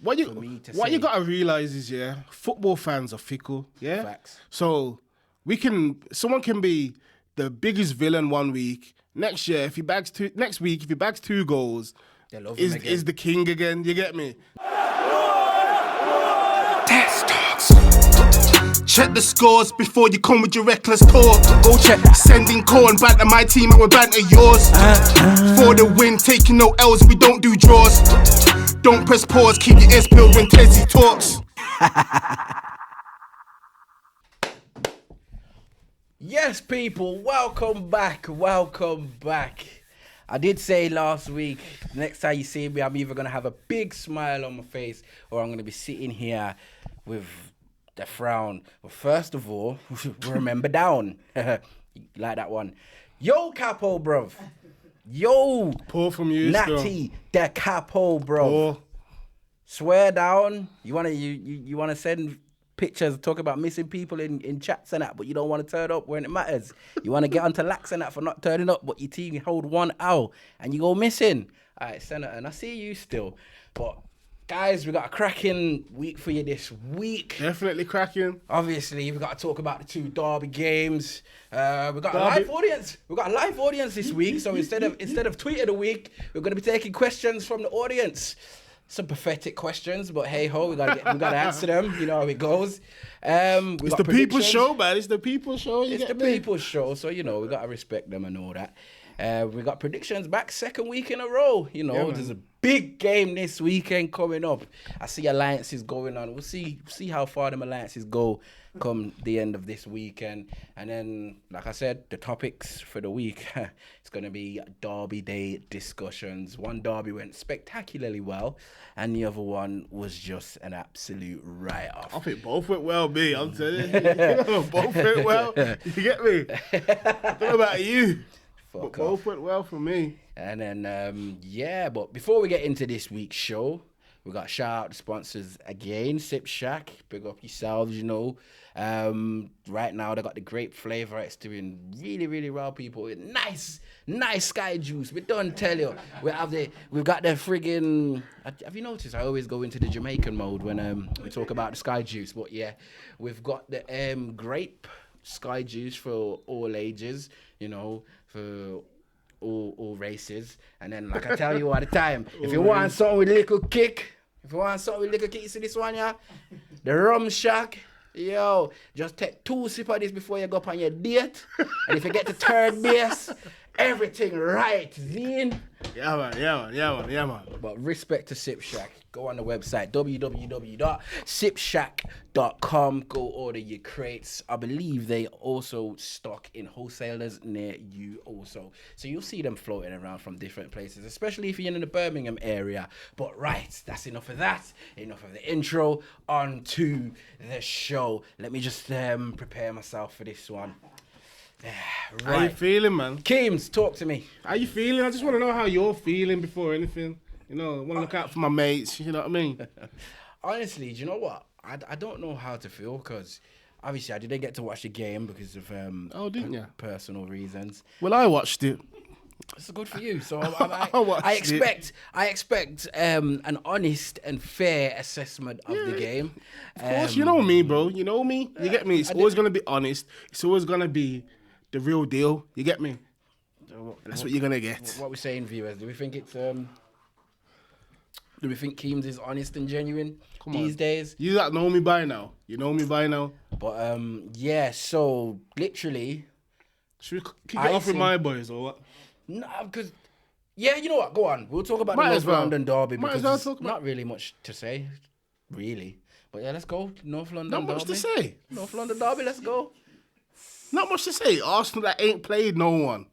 What for me to you say. gotta realize is, football fans are fickle, yeah. Facts. So someone can be the biggest villain one week. Next week if he bags 2 goals, They love him again. is the king again. You get me? Check the scores before you come with your reckless talk. Go check. Sending call and banter my team and we'll banter yours. For the win, taking no L's, we don't do draws. Don't press pause, keep your ears peeled when Tessie talks. Yes, people, welcome back. I did say last week, next time you see me, I'm either going to have a big smile on my face or I'm going to be sitting here with the frown. But first of all, remember down. Like that one. Yo, Capo, bruv. Yo. Poor from you, Natty, the Capo, bruv. Poor. Swear down. You wanna send pictures, talk about missing people in chats and that, but you don't want to turn up when it matters. You want to get onto lax and that for not turning up, but your team hold 1 hour and you go missing. All right, Senator, and I see you still. But guys, we got a cracking week for you this week. Definitely cracking. Obviously, we got to talk about the 2 derby games. We got a live audience. We got a live audience this week. So instead of tweet of the week, we're going to be taking questions from the audience. Some pathetic questions, but hey ho, we gotta answer them. You know how it goes. It's the people's show, man. It's the people's show. It's the people's show, so you know we gotta respect them and all that. We got predictions back 2nd week in a row. You know, there's a big game this weekend coming up. I see alliances going on. We'll see how far them alliances go come the end of this weekend. And then, like I said, the topics for the week, it's going to be Derby Day discussions. One derby went spectacularly well, and the other one was just an absolute write-off. I think both went well, me. I'm telling you. Both went well. You get me? I don't know about you. But both went well for me. And then, but before we get into this week's show, we got shout out to sponsors again. Sip Shack, big up yourselves, you know. Right now, they got the grape flavor. It's doing really, really well, people. With nice Sky Juice. We don't tell you. We've got the friggin'... Have you noticed? I always go into the Jamaican mode when we talk about the Sky Juice. But yeah, we've got the grape Sky Juice for all ages, you know, for all races. And then, like I tell you all the time, if you want something with a little kick, you see this one, yeah? The Rum Shack, yo, just take 2 sips of this before you go up on your date. And if you get to 3rd base, everything right, Zine. Yeah, man. But respect to Sip Shack. Go on the website, www.sipshack.com. Go order your crates. I believe they also stock in wholesalers near you also. So you'll see them floating around from different places, especially if you're in the Birmingham area. But right, that's enough of that. Enough of the intro. On to the show. Let me just prepare myself for this one. Right. How you feeling, man? Keems, talk to me. How you feeling? I just want to know how you're feeling before anything. You know, I want to look out for my mates. You know what I mean? Honestly, do you know what? I don't know how to feel because obviously I didn't get to watch the game because of didn't you? Personal reasons. Well, I watched it. It's good for you. So I expect an honest and fair assessment of the game. Of course, you know me, bro. You know me. You get me? It's always gonna be honest. It's always gonna be the real deal. You get me? That's what you're gonna get. What we're saying, viewers, do we think it's do we think Keems is honest and genuine these days? You that know me by now. You know me by now. But so literally, should we kick it off with my boys or what? No, because you know what? Go on. We'll talk about the North London derby because there's not really much to say, really. But yeah, let's go. North London derby. Not much to say. North London derby. Let's go. Not much to say. Arsenal that ain't played no one.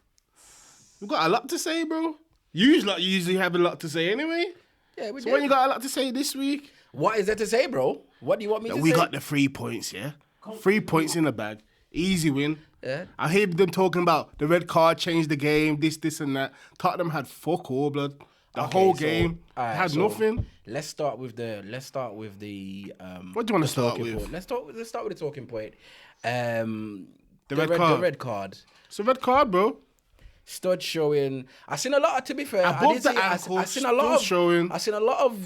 We've got a lot to say, bro. You usually have a lot to say anyway. Yeah, we so when you got a lot to say this week? What is there to say, bro? What do you want me to say? We got the 3 points, yeah? 3 points in the bag. Easy win. Yeah. I hear them talking about the red card changed the game, this and that. Tottenham had fuck all, blood. The whole game had nothing. Let's start with the. What do you want to start with? Point. Let's start with the talking point. The red card. The red card. It's a red card, bro. Stud showing. I seen a lot. To be fair, I seen a lot of showing. I seen a lot of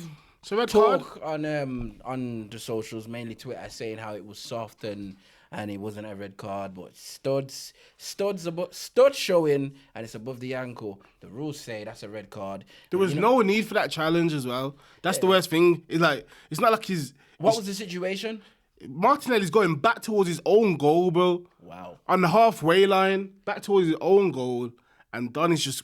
It's a red card. talk on the socials, mainly Twitter, saying how it was soft and it wasn't a red card, but studs showing and it's above the ankle. The rules say that's a red card. There was no need for that challenge as well. That's the worst thing. It's like it's not like What was the situation? Martinelli's going back towards his own goal, bro. Wow. On the halfway line, back towards his own goal, and Donny's just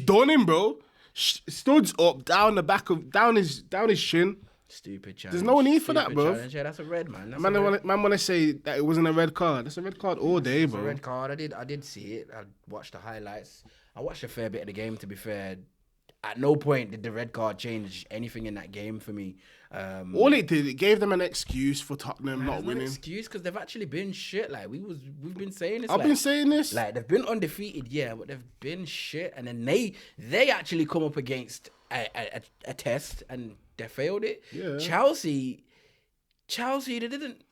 done him, bro. Studs up, down his shin. Stupid challenge. There's no need for that, bro. Challenge. Yeah, that's a red, man. That's Man want to say that it wasn't a red card. That's a red card all day, a bro. red card. I did see it. I watched the highlights. I watched a fair bit of the game, to be fair. At no point did the red card change anything in that game for me. All it did, it gave them an excuse for Tottenham not winning. Excuse, because they've actually been shit. Like we've been saying this. I've been saying this. Like they've been undefeated, yeah, but they've been shit. And then they actually come up against a test and they failed it. Yeah. Chelsea, they didn't.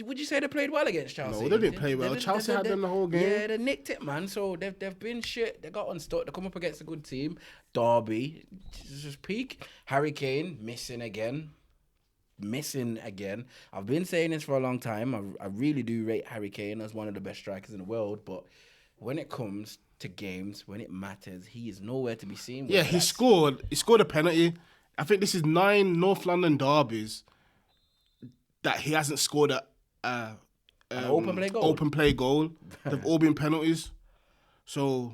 Would you say they played well against Chelsea? No, they didn't play well. Chelsea had them the whole game. Yeah, they nicked it, man. So they've been shit. They got unstuck. They come up against a good team. Derby, just peak. Harry Kane missing again. I've been saying this for a long time. I really do rate Harry Kane as one of the best strikers in the world. But when it comes to games, when it matters, he is nowhere to be seen. Yeah, he scored a penalty. I think this is 9 North London derbies that he hasn't scored an open play goal. They've all been penalties. So,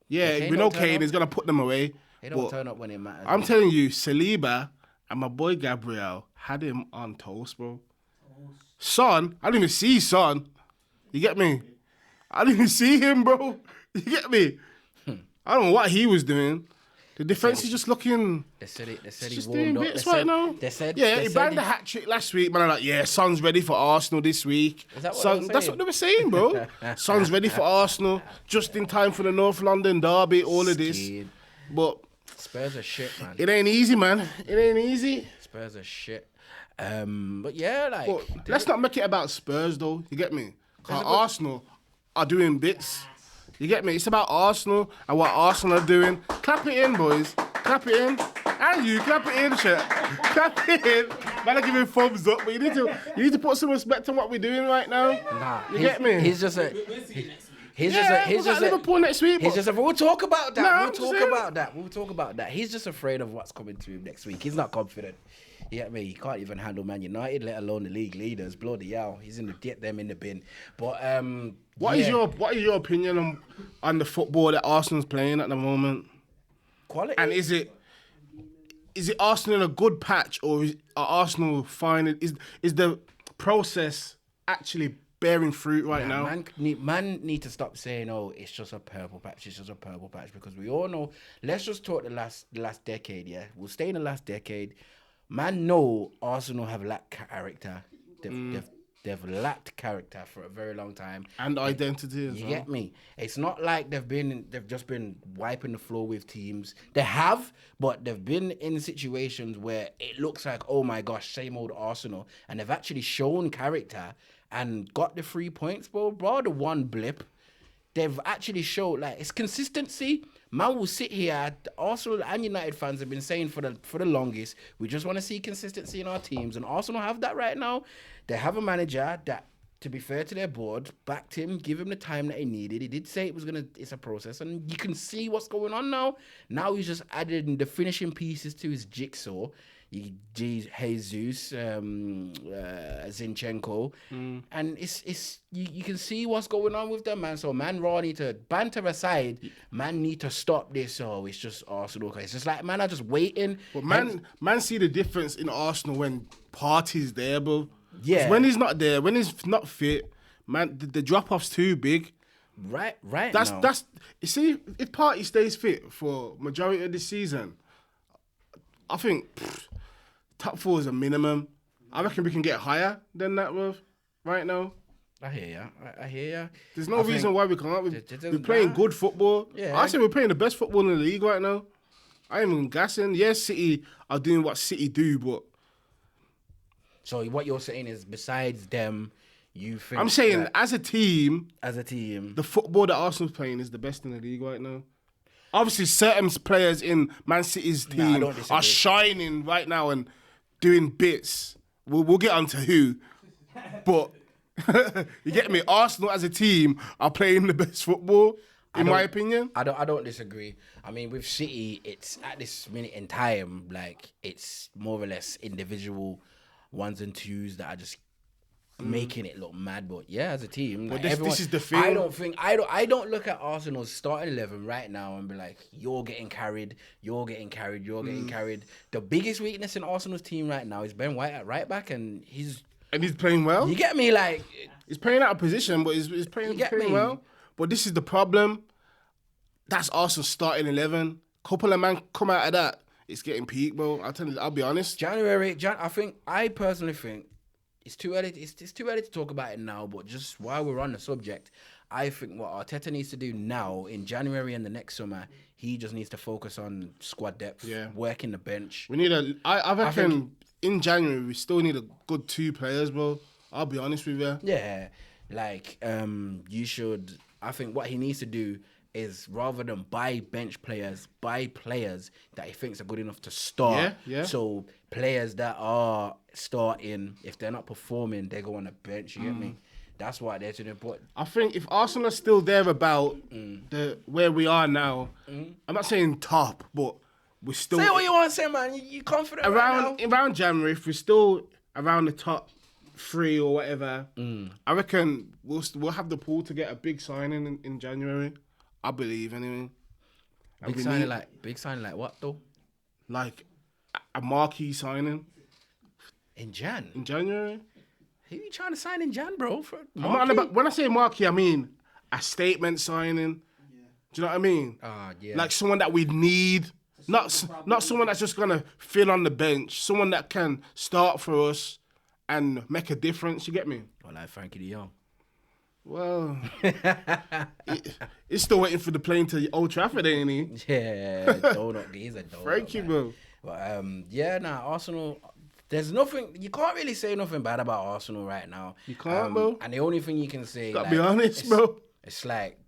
yeah, we know Kane is going to put them away. They don't turn up when it matters. I'm telling you, Saliba and my boy Gabriel had him on toast, bro. Son, I didn't even see Son. You get me? I didn't even see him, bro. You get me? I don't know what he was doing. The defense is just looking. They said he just warmed doing up. bits right now. He banged the hat trick last week. Man, I'm like, yeah, Son's ready for Arsenal this week. Is that what Son, that's what they were saying, bro. Son's ready for Arsenal, just in time for the North London derby. All of this, but Spurs are shit, man. it ain't easy, man. It ain't easy. Spurs are shit. But yeah, like But let's not make it about Spurs, though. You get me? 'Cause Arsenal are doing bits. You get me? It's about Arsenal and what Arsenal are doing. Clap it in, boys. Clap it in. And you, clap it in, shit. Clap it in. Man, I give you thumbs up, but you need to put some respect on what we're doing right now. Nah, you get me? He's just a. We've got Liverpool next week. He's just. We'll talk about that. Nah, We'll talk about that. He's just afraid of what's coming to him next week. He's not confident. You get me? He can't even handle Man United, let alone the league leaders. Bloody hell, he's in the get them in the bin. But what is your opinion on the football that Arsenal's playing at the moment? Quality. And is it Arsenal in a good patch, or are Arsenal finding is the process actually bearing fruit right now? Man need to stop saying, "Oh, it's just a purple patch. It's just a purple patch," because we all know. Let's just talk the last decade. Yeah, we'll stay in the last decade. Man, know Arsenal have lacked character. They've lacked character for a very long time. And identity as well. You get me? It's not like they've just been wiping the floor with teams. They have, but they've been in situations where it looks like, oh my gosh, same old Arsenal. And they've actually shown character and got the 3 points, bro. The one blip. They've actually showed, like, it's consistency. Man will sit here. Arsenal and United fans have been saying for the longest, we just want to see consistency in our teams. And Arsenal have that right now. They have a manager that, to be fair to their board, backed him, give him the time that he needed. He did say it's a process. And you can see what's going on now. Now he's just adding the finishing pieces to his jigsaw. Jesus, Zinchenko, and it's you can see what's going on with them, man. So man, raw need to banter aside. Man need to stop this. Oh, it's just Arsenal. It's just like man are just waiting. But man, see the difference in Arsenal when Partey's there, bro. Yeah. When he's not there, when he's not fit, man, the drop off's too big. Right. That's you see, if Partey stays fit for majority of the season, I think. Top 4 is a minimum. I reckon we can get higher than that, bro, right now. I hear ya. There's no reason why we can't. We're playing good football. Yeah. I say we're playing the best football in the league right now. I ain't even gassing. Yes, City are doing what City do, but... So what you're saying is, besides them, you think... I'm saying, as a team... the football the football that Arsenal's playing is the best in the league right now. Obviously, certain players in Man City's I team don't disagree. are shining right now and doing bits. We'll get onto who, but you get me. Arsenal as a team are playing the best football, in my opinion. I don't disagree. I mean, with City, it's at this minute in time, like it's more or less individual ones and twos that are just making it look mad. But yeah, as a team, like, this is the thing. I don't look at Arsenal's starting 11 right now and be like, you're getting carried. The biggest weakness in Arsenal's team right now is Ben White at right back, and he's playing well. you get me, like. He's playing out of position, but he's playing get me? well. But this is the problem. That's Arsenal's starting 11. Couple of man come out of that. It's getting peak, bro. I'll be honest. I personally think it's too early. It's too early to talk about it now. But just while we're on the subject, I think what Arteta needs to do now in January and the next summer, he just needs to focus on squad depth, working the bench. We need I reckon in January we still need a good 2 players, bro. I'll be honest with you. Yeah, like you should. I think what he needs to do is rather than buy bench players, buy players that he thinks are good enough to start. Yeah. So players that are starting, if they're not performing, they go on the bench. You get me? That's why they're too important. I think if Arsenal are still there about the where we are now, I'm not saying top, but we're still Say what you want to say, man. You confident right now? around January. If we're still around the top 3 or whatever, I reckon we'll have the pool to get a big signing in January. I believe anyway. Big signing like what though? Like a marquee signing In Jan. in January. Who you trying to sign in Jan, bro? When I say marquee, I mean a statement signing. Do you know what I mean? Yeah. Like someone that we need, not someone that's just gonna fill on the bench. Someone that can start for us and make a difference. You get me? Or like Frankie de Jong. Well, he's still waiting for the plane to Old Trafford, ain't he? Yeah, donut. He's a donut. Frankie, man. bro. But Arsenal. There's nothing. You can't really say nothing bad about Arsenal right now. You can't, bro. And the only thing you can say, Gotta be honest, bro. It's like.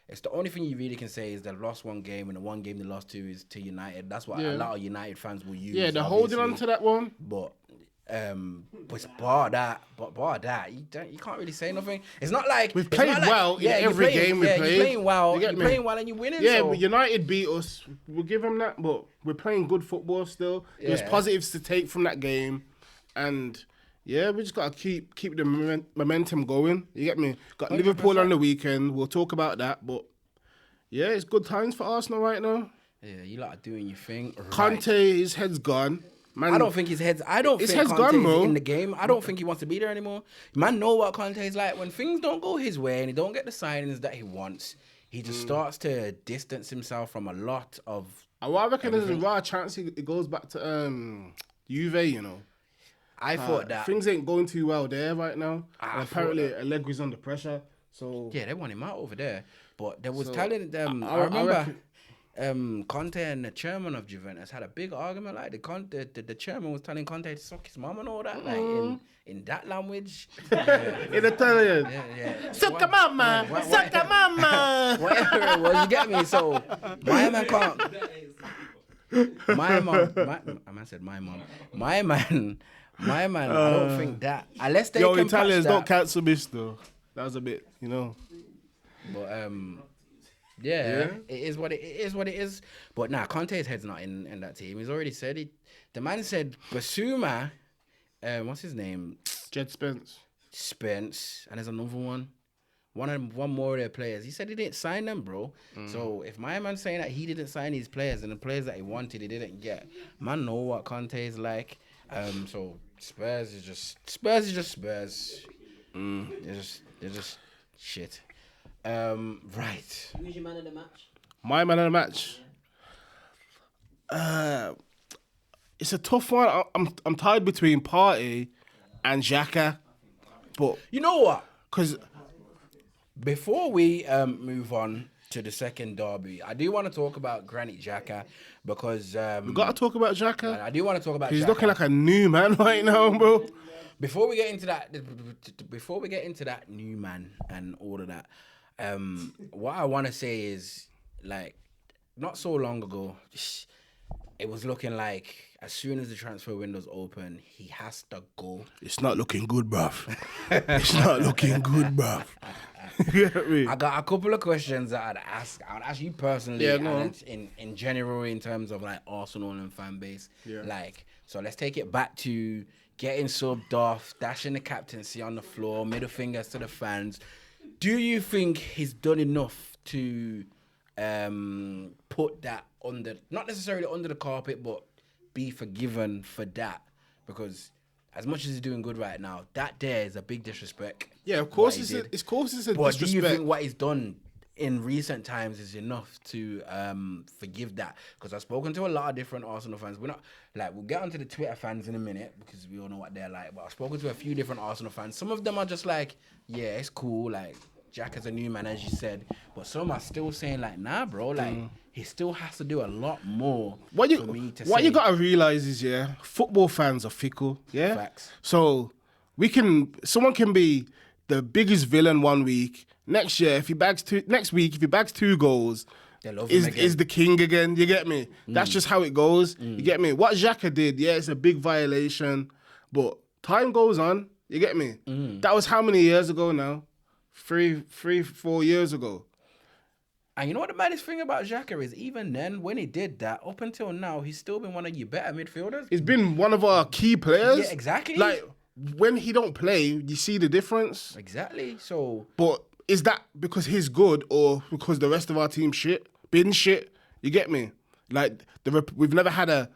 It's the only thing you really can say is they lost 1 game, and the 1 game they lost to is to United. That's what a lot of United fans will use. Yeah, they're holding on to that one. But bar that, you can't really say nothing. It's not like We've played well in every game we played. You're playing well. You're playing well and you're winning. Yeah, so. but United beat us. We'll give them that, but we're playing good football still. There's positives to take from that game, and yeah, we just gotta keep the momentum going. You get me? Got 100%. Liverpool on the weekend. We'll talk about that, but yeah, it's good times for Arsenal right now. Yeah, you lot are doing your thing. Right. Conte, his head's gone. Man, I don't think his head's Conte's gone, bro. in the game. I don't think he wants to be there anymore. Man know what Conte's like. When things don't go his way and he don't get the signings that he wants, he just starts to distance himself from a lot of... I reckon there's a rare chance it goes back to Juve, you know. I thought that... Things ain't going too well there right now. And apparently Allegri's under pressure, so... Yeah, they want him out over there. But there was telling them... I remember... Conte and the chairman of Juventus had a big argument. Like the chairman was telling Conte to suck his mum and all that, like in that language. In Italian. Yeah. Suck a mama, suck a mama. Whatever it was, you get me. So my man can't. My man said my mum. My man. I don't think that unless they can Italians patch that, don't cancel this though. That was a bit, you know. But Yeah, it is what it is. But nah, Conte's head's not in that team. He's already said it. The man said Basuma, what's his name? Jed Spence, and there's another one. One more of their players. He said he didn't sign them, bro. So if my man's saying that he didn't sign his players and the players that he wanted he didn't get, man know what Conte is like. So Spurs is just Spurs. They're just shit. Right. Who's your man of the match? My man of the match. It's a tough one. I'm tied between Partey and Xhaka, but You know what? because Before we move on to the second derby, I do want to talk about Granit Xhaka because we got to talk about Xhaka. I do want to talk about He's Xhaka. looking like a new man right now, bro. Before we get into that new man and all of that, what I want to say is like not so long ago, it was looking like as soon as the transfer window's open, he has to go. It's not looking good, bruv. It's not looking good, bruv. You get me? I got a couple of questions that I'd ask you personally, Yeah, go and in general in terms of like Arsenal and fan base. Yeah. Like, so let's take it back to getting subbed off, dashing the captaincy on the floor, middle fingers to the fans. Do you think he's done enough to put that under, not necessarily under the carpet, but be forgiven for that? Because as much as he's doing good right now, that there is a big disrespect. Yeah, of course what he it's did. a But disrespect. do you think what he's done in recent times is enough to forgive that? Because I've spoken to a lot of different Arsenal fans. We're not like, we'll get onto the Twitter fans in a minute because we all know what they're like. But I've spoken to a few different Arsenal fans. Some of them are just like, yeah, it's cool. Like, Jack is a new man, as you said. But some are still saying like, nah, bro. Like, he still has to do a lot more What for me to you say. gotta realize is, football fans are fickle. Yeah, Facts. So someone can be the biggest villain one week. Next week, if he bags 2 goals, They love him again. is the king again. You get me? That's just how it goes. You get me? What Xhaka did, yeah, it's a big violation, but time goes on. You get me? That was how many years ago now? 4 years ago. And you know what the maddest thing about Xhaka is? Even then, when he did that, up until now, he's still been one of your better midfielders. He's been one of our key players. Yeah, exactly. Like, when he don't play, you see the difference. Exactly. So But is that because he's good or because the rest of our team been shit? You get me? Like, we've never had a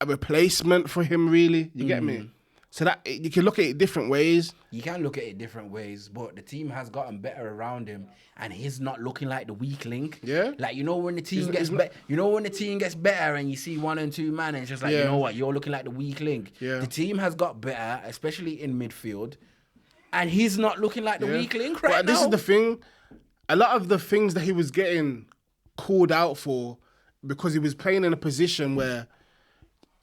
replacement for him, really. You get me? So that you can look at it different ways. you can look at it different ways, but the team has gotten better around him, and he's not looking like the weak link. Yeah. Like, you know when the team He's gets better, you know when the team gets better, and you see 1 and 2 man, and it's just like, you Yeah. know what, you're looking like the weak link. Yeah. The team has got better, especially in midfield, and he's not looking like the weak link right But now. this is the thing. A lot of the things that he was getting called out for because he was playing in a position where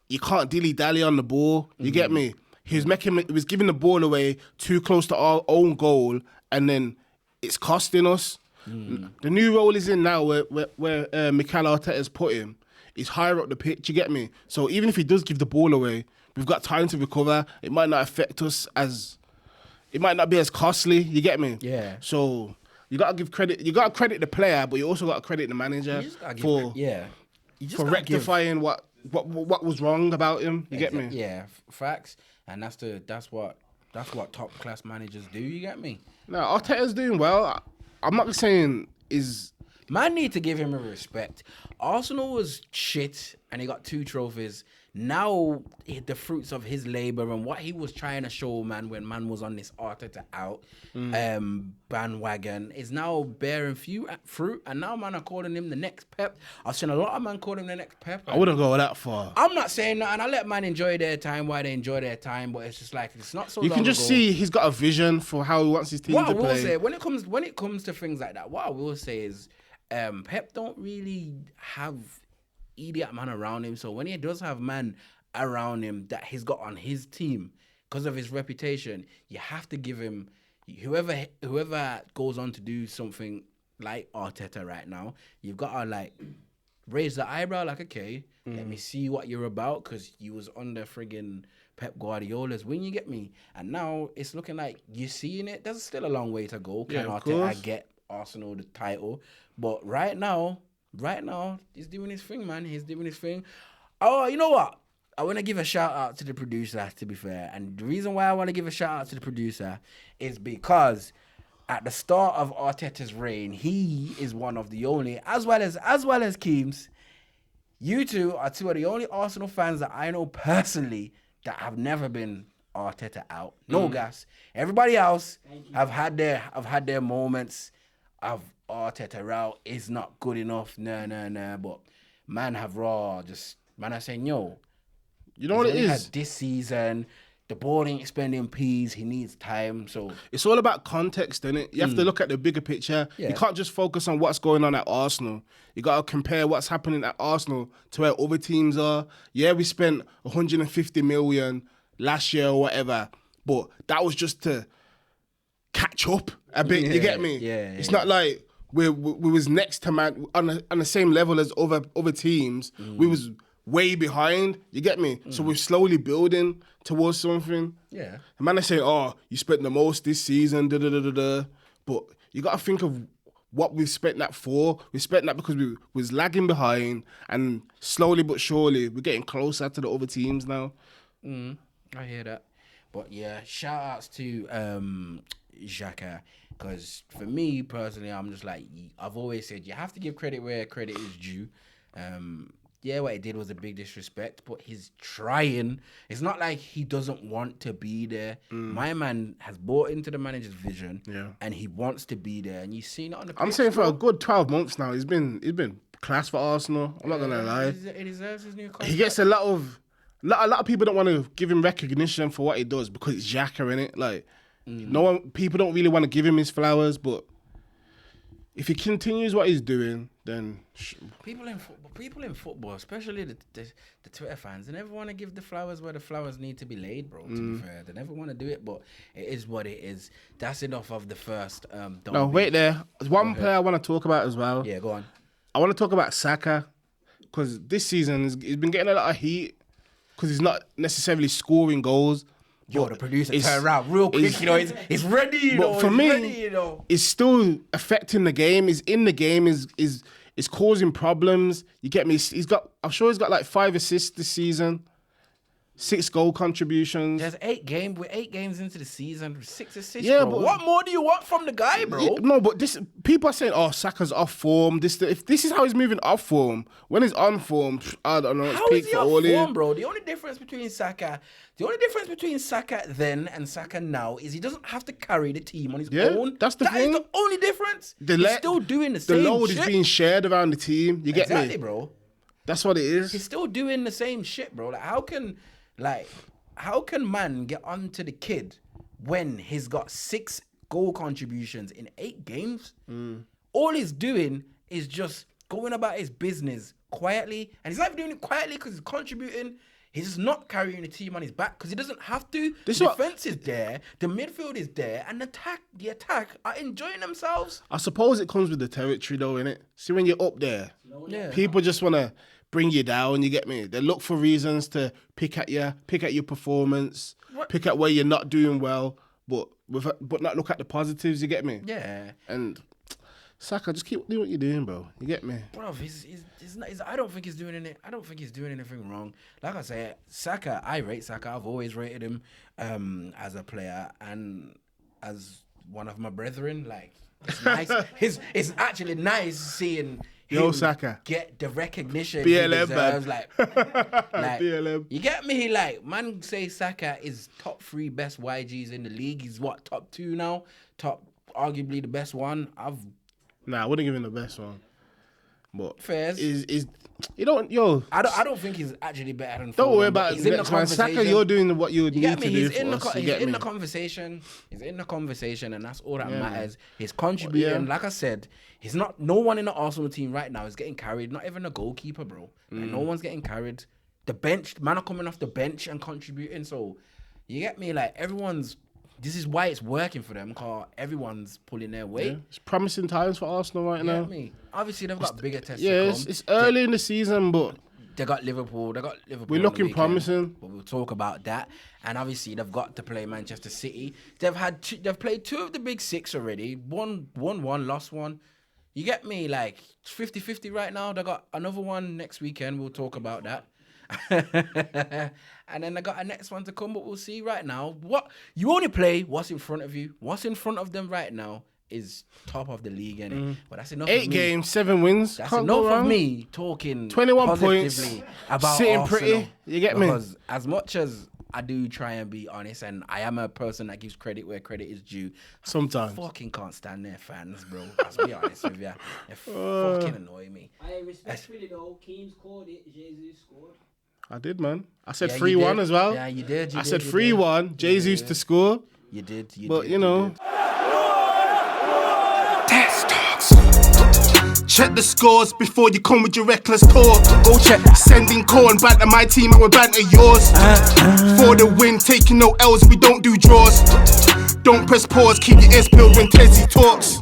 you can't dilly-dally on the ball. You get me? He was giving the ball away too close to our own goal, and then it's costing us. The new role is in now where Mikel Arteta's put him. He's higher up the pitch, you get me? So even if he does give the ball away, we've got time to recover. It might not affect us it might not be as costly, you get me? Yeah. So you gotta give credit. You gotta credit the player, but you also gotta credit the manager You just gotta give for yeah. You just for gotta give- rectifying what was wrong about him. You get me? Yeah, facts. And that's what top class managers do. You get me? No, Arteta's doing well. I'm not saying Man need to give him a respect. Arsenal was shit and he got 2 trophies. Now the fruits of his labor and what he was trying to show, man, when man was on this Arteta out bandwagon, is now bearing fruit. And now man are calling him the next Pep. I've seen a lot of man call him the next Pep. I wouldn't go that far. I'm not saying that, and I let man enjoy their time while they enjoy their time, but it's just like, it's not so You long can just ago. see he's got a vision for how he wants his team What I to will play. say, when it comes to things like that, what I will say is Pep don't really have idiot man around him. So when he does have man around him that he's got on his team because of his reputation, you have to give him whoever goes on to do something like Arteta right now, you've got to like raise the eyebrow, like, okay, let me see what you're about, because you was under friggin' Pep Guardiola's wing, you get me? And now it's looking like you're seeing it. There's still a long way to go. Can Yeah, of Arteta course. get Arsenal the title? But right now, he's doing his thing, man. He's doing his thing. Oh, you know what? I want to give a shout out to the producer, to be fair. And the reason why I want to give a shout out to the producer is because at the start of Arteta's reign, he is one of the only, as well as Keems, you two are 2 of the only Arsenal fans that I know personally that have never been Arteta out. No gas. Everybody else have had their moments of Arteta out. Is not good enough. Nah. But man have man are saying, yo, You know what it he's only is? had this season, the ball ain't spending peas. He needs time. So It's all about context, innit? You have to look at the bigger picture. Yeah. You can't just focus on what's going on at Arsenal. You got to compare what's happening at Arsenal to where other teams are. Yeah, we spent 150 million last year or whatever, but that was just to catch up a bit. You get me? Yeah. It's not like we was next to man on the same level as other teams. We was way behind. You get me? So we're slowly building towards something. Yeah. The man is saying, "Oh, you spent the most this season." Da da da da da. But you gotta think of what we've spent that for. We spent that because we was lagging behind, and slowly but surely we're getting closer to the other teams now. I hear that. But yeah, shout outs to Xhaka, because for me personally, I'm just like, I've always said you have to give credit where credit is due. Yeah, what he did was a big disrespect, but he's trying. It's not like he doesn't want to be there. My man has bought into the manager's vision, and he wants to be there. And you've seen it on the pitch. I'm saying for a good 12 months now, he's been class for Arsenal. I'm not gonna lie. He deserves his new contract. He gets a lot of people don't want to give him recognition for what he does because it's Xhaka, innit? Like, people don't really want to give him his flowers, but if he continues what he's doing, then people in football, especially the Twitter fans, they never want to give the flowers where the flowers need to be laid, bro. To be fair, they never want to do it, but it is what it is. That's enough of the first. Wait there. There's one player I want to talk about as well. Yeah, go on. I want to talk about Saka because this season he's been getting a lot of heat because he's not necessarily scoring goals. Yo, the producer turned around real quick, you know. He's ready, you know. But for me, ready, you know. It's still affecting the game. He's in the game. Is causing problems. You get me? I'm sure he's got like 5 assists this season, 6 goal contributions. There's 8 games. We're 8 games into the season, 6 assists. Yeah, bro. but what more do you want from the guy, bro? Yeah, no, but people are saying, "Oh, Saka's off form." If this is how he's moving off form, when he's on form, I don't know. It's How peak is he for off all form, bro? The only difference between Saka then and Saka now is he doesn't have to carry the team on his own. That's the That thing. is the only difference. He's still doing the same The load shit. is being shared around the team. You get Exactly, me? bro. That's what it is. He's still doing the same shit, bro. How can man get onto the kid when he's got 6 goal contributions in 8 games? All he's doing is just going about his business quietly, and he's not even doing it quietly because he's contributing. He's just not carrying the team on his back because he doesn't have to. The defense is there, the midfield is there, and the attack are enjoying themselves. I suppose it comes with the territory, though, innit? See, when you're up there, Yeah. people just want to bring you down. You get me? They look for reasons to pick at your performance, pick at where you're not doing well, but not look at the positives. You get me? Yeah. And Saka, just keep doing what you're doing, bro. You get me? Bro, I don't think he's doing anything. I don't think he's doing anything wrong. Like I said, Saka, I rate Saka. I've always rated him as a player and as one of my brethren. Like, it's nice. It's actually nice seeing him Saka, get the recognition BLM, he deserves. man. Like BLM. You get me? Like, man, say Saka is top 3 best YGs in the league. He's what, top 2 now? Arguably the best one. Nah, I wouldn't give him the best one. But Fairs. You don't, yo. I don't think he's actually better than. Don't worry Foden, but about he's it, in the man. conversation. Saka, you're doing what you need get to me? do He's for in us. He's You get in me? the conversation. He's in the conversation, and that's all that matters. He's contributing. Like I said, he's not. No one in the Arsenal team right now is getting carried. Not even a goalkeeper, bro. Like, no one's getting carried. The bench, man, are coming off the bench and contributing. So, you get me? Like, everyone's. This is why it's working for them, because everyone's pulling their weight. Yeah. It's promising times for Arsenal right now. Me. Obviously, they've got bigger tests. Yeah, to it's early in the season, but They got Liverpool. We're we're on the looking weekend, promising. but we'll talk about that. And obviously, they've got to play Manchester City. They've played 2 of the big 6 already. Won one, lost one. You get me? Like 50-50 right now. They got another one next weekend. We'll talk about that. And then they got a next one to come, but we'll see right now. What you only play what's in front of you. What's in front of them right now is top of the league, innit? But that's enough. 8 games, 7 wins. That's Can't go enough of wrong. me talking 21 positively points, about sitting Arsenal. pretty. You get me? Because as much as I do try and be honest, and I am a person that gives credit where credit is due, Sometimes. I fucking can't stand their fans, bro. Let's be honest with you. They fucking annoy me. I respectfully though, Keane's called it, Jesus scored. I did, man. I said Yeah, you 3-1 did. as well. Yeah, you did. I said 3-1. Jesus to score. You did. But, you know. Check the scores before you come with your reckless talk. Go check. Sending call and banter my team and we banter yours. For the win, taking no L's, we don't do draws. Don't press pause, keep your ears peeled when Tessie talks.